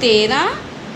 13